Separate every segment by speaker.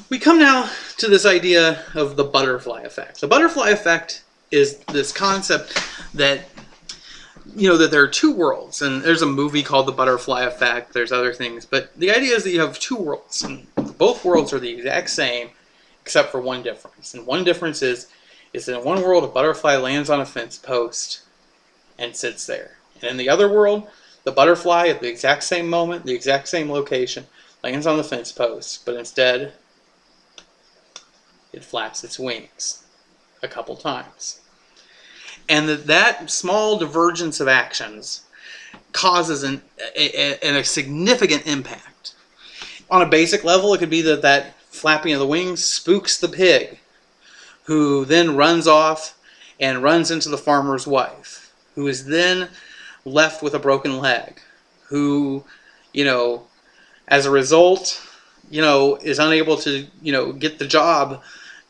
Speaker 1: We come now to this idea of the butterfly effect. The butterfly effect is this concept that, that there are two worlds, and there's a movie called The Butterfly Effect, there's other things, but the idea is that you have two worlds, and both worlds are the exact same, except for one difference. And one difference is that in one world, a butterfly lands on a fence post and sits there. And in the other world, the butterfly, at the exact same moment, the exact same location, lands on the fence post, but instead, it flaps its wings a couple times. And that small divergence of actions causes a significant impact. On a basic level, it could be that flapping of the wings spooks the pig, who then runs off and runs into the farmer's wife, who is then left with a broken leg, who, as a result, is unable to, get the job,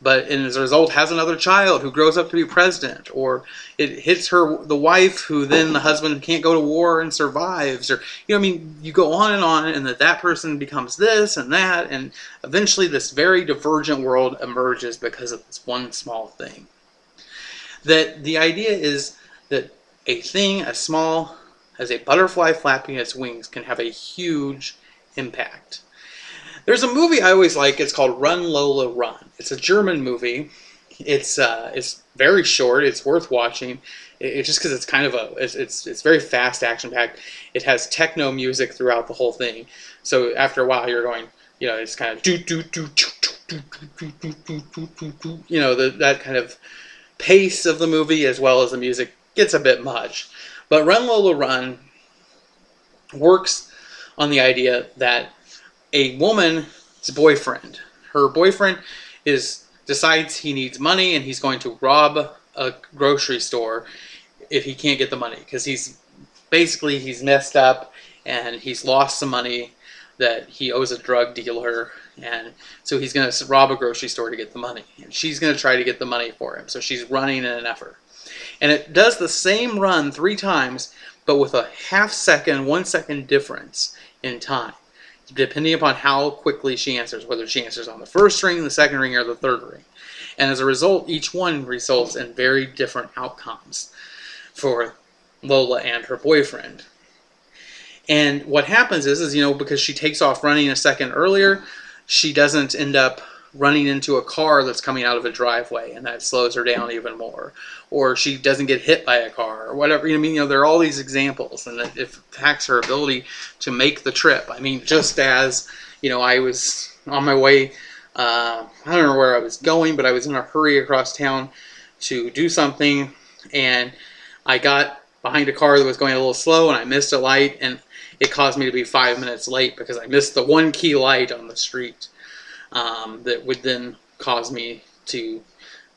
Speaker 1: but as a result has another child who grows up to be president, or it hits the wife, who then the husband can't go to war and survives, or, you go on, and that person becomes this and that, and eventually this very divergent world emerges because of this one small thing. That the idea is that a thing as small as a butterfly flapping its wings can have a huge impact. There's a movie I always like. It's called Run, Lola, Run. It's a German movie. It's very short. It's worth watching. It's just because it's kind of it's very fast, action-packed. It has techno music throughout the whole thing. So after a while, you're going, it's kind of that kind of pace of the movie, as well as the music, gets a bit much. But Run, Lola, Run works on the idea that a woman's boyfriend, her boyfriend decides he needs money, and he's going to rob a grocery store if he can't get the money, because he's messed up and he's lost some money that he owes a drug dealer, and so he's going to rob a grocery store to get the money, and she's going to try to get the money for him, so she's running in an effort. And it does the same run 3 times, but with a half-second, 1-second difference in time, depending upon how quickly she answers, whether she answers on the first ring, the second ring, or the third ring. And as a result, each one results in very different outcomes for Lola and her boyfriend. And what happens is because she takes off running a second earlier, she doesn't end up running into a car that's coming out of a driveway, and that slows her down even more. Or she doesn't get hit by a car, or whatever. There are all these examples, and it impacts her ability to make the trip. Just as, I was on my way, I don't know where I was going, but I was in a hurry across town to do something, and I got behind a car that was going a little slow, and I missed a light, and it caused me to be 5 minutes late because I missed the one key light on the street. That would then cause me to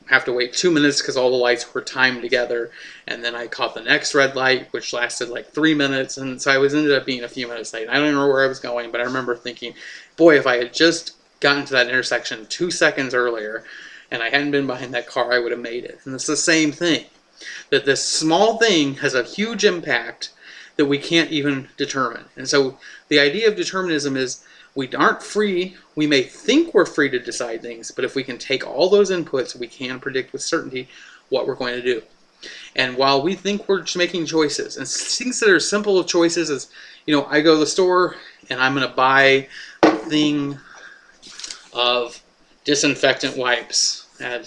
Speaker 1: have to wait 2 minutes because all the lights were timed together, and then I caught the next red light, which lasted like 3 minutes, and so I ended up being a few minutes late. I don't even know where I was going, but I remember thinking, boy, if I had just gotten to that intersection 2 seconds earlier and I hadn't been behind that car, I would have made it. And it's the same thing, that this small thing has a huge impact that we can't even determine. And so the idea of determinism is we aren't free. We may think we're free to decide things, but if we can take all those inputs, we can predict with certainty what we're going to do. And while we think we're just making choices, and things that are simple choices is, I go to the store and I'm going to buy a thing of disinfectant wipes at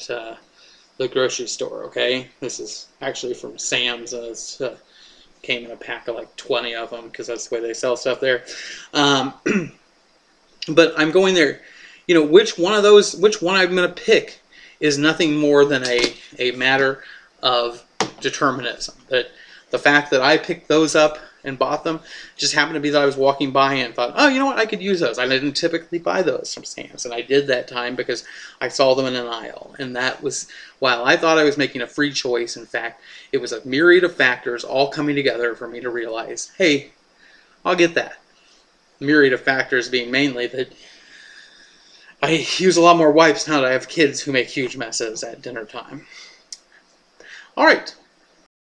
Speaker 1: the grocery store, okay? This is actually from Sam's. It came in a pack of like 20 of them because that's the way they sell stuff there. But I'm going there, which one I'm going to pick is nothing more than a matter of determinism. That the fact that I picked those up and bought them just happened to be that I was walking by and thought, oh, you know what, I could use those. I didn't typically buy those from Sam's, and I did that time because I saw them in an aisle. And that was, while I thought I was making a free choice, in fact, it was a myriad of factors all coming together for me to realize, hey, I'll get that. Myriad of factors being mainly that I use a lot more wipes now that I have kids who make huge messes at dinner time. All right,